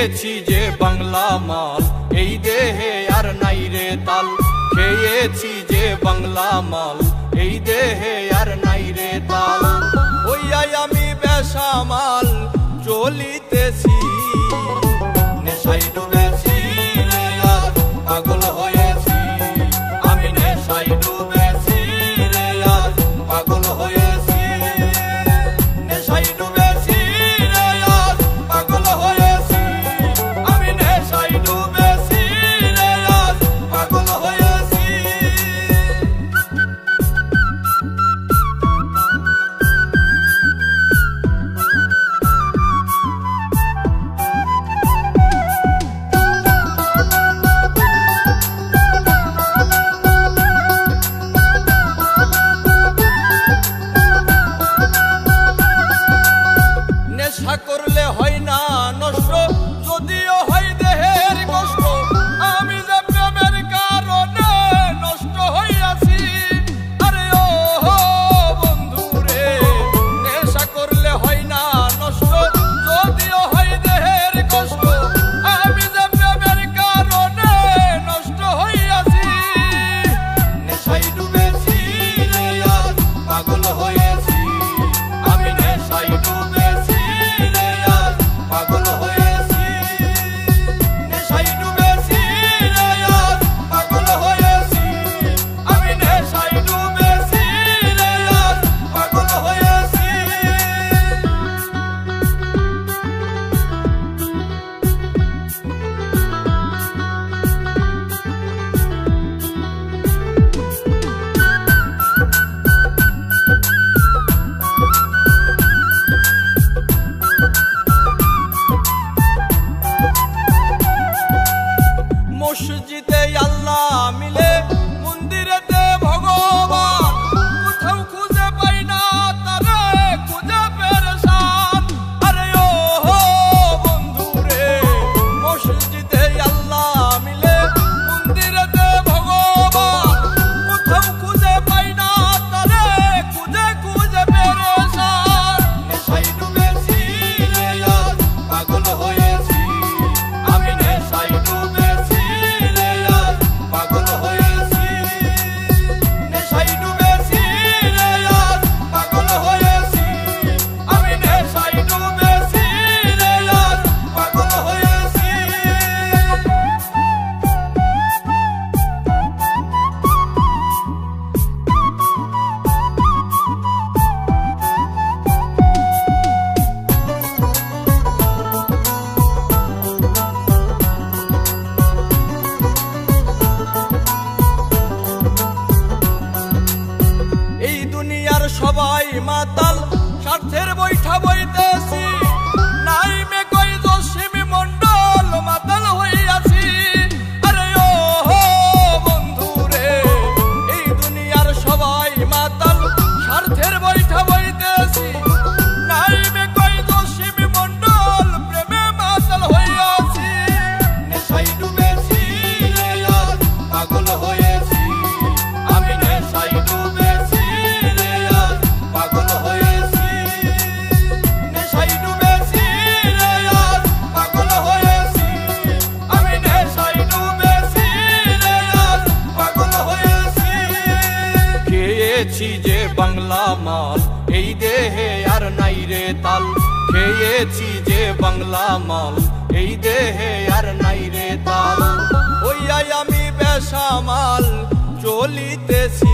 খেয়েছি যে বাংলা মাল, এই দেহে আর নাই রে তাল। খেয়েছি যে বাংলা মাল, এই দেহে আর নাই রে তাল। ওইয়াই আমি বেসামাল চলিতেছি, নেশায় ডুবেছি রে আজ পাগল হয়েছি। আমি নেশায় ডুবেছি রে আজ পাগল হয়েছি। নেশায় ডুবেছি রে আজ পাগল হয়েছি। আমি নেশায় ডুবেছি রে আজ পাগল হয়েছি। নেশা করলে হয় না নষ্ট, যদিও হয় দেহের কষ্ট। আমি যে প্রেমের কারণে নষ্ট হইয়াছি। আরে ও বন্ধু রে, নেশা করলে হয় না নষ্ট, যদিও হয় দেহের কষ্ট। আমি যে প্রেমের কারণে নষ্ট হইয়াছি। নেশায় ডুবেছি রে আজ পাগল হয়েছি। আমি নেশায় ডুবেছি রে আজ পাগল হয়েছি। নেশায় ডুবেছি রে আজ পাগল হয়েছি। আমি নেশায় ডুবেছি রে আজ পাগল হয়েছি। মসজিদে আল্লাহ মিলে, মন্দিরেতে ভগবান। কোথাও খুঁজে পাই না তারে, খুঁজে পেরেশান। আরে ও বন্ধু রে, মসজিদে আল্লাহ মিলে, মন্দিরেতে ভগবান। কোথাও খুঁজে পাই না তারে, খুঁজে খুঁজে পেরেশান। নেশায় ডুবেছি রে আজ পাগল হয়েছি। আমি নেশায় ডুবেছি রে আজ পাগল হয়েছি। নেশায় ডুবেছি রে আজ পাগল হয়েছি। আমি নেশায় ডুবেছি রে আজ পাগল হয়েছি। এই দুনিয়ার সবাই মাতাল, স্বার্থের বৈঠা বইতেছি। নাই মে কই জসিমি মন্ডল, মাতাল হইয়াছি। আরে ও বন্ধু রে, এই দুনিয়ার সবাই মাতাল, স্বার্থের বৈঠা বইতেছি। নাই মে কই জসিমি মন্ডল, প্রেমে মাতাল হইয়াছি। নেশায় ডুবেছি রে আজ পাগল হয়েছি। আমি নেশায় ডুবেছি রে আজ পাগল হয়েছি। নেশায় ডুবেছি রে আজ পাগল হয়েছি। আমি নেশায় ডুবেছি রে আজ পাগল হয়েছি। খেয়েছি যে বাংলা মাল, এই দেহে আর নাই রে তাল। খেয়েছি যে বাংলা মাল, এই দেহে আর নাই রে তাল। ওইয়াই আমি বেসামাল চলিতেছি।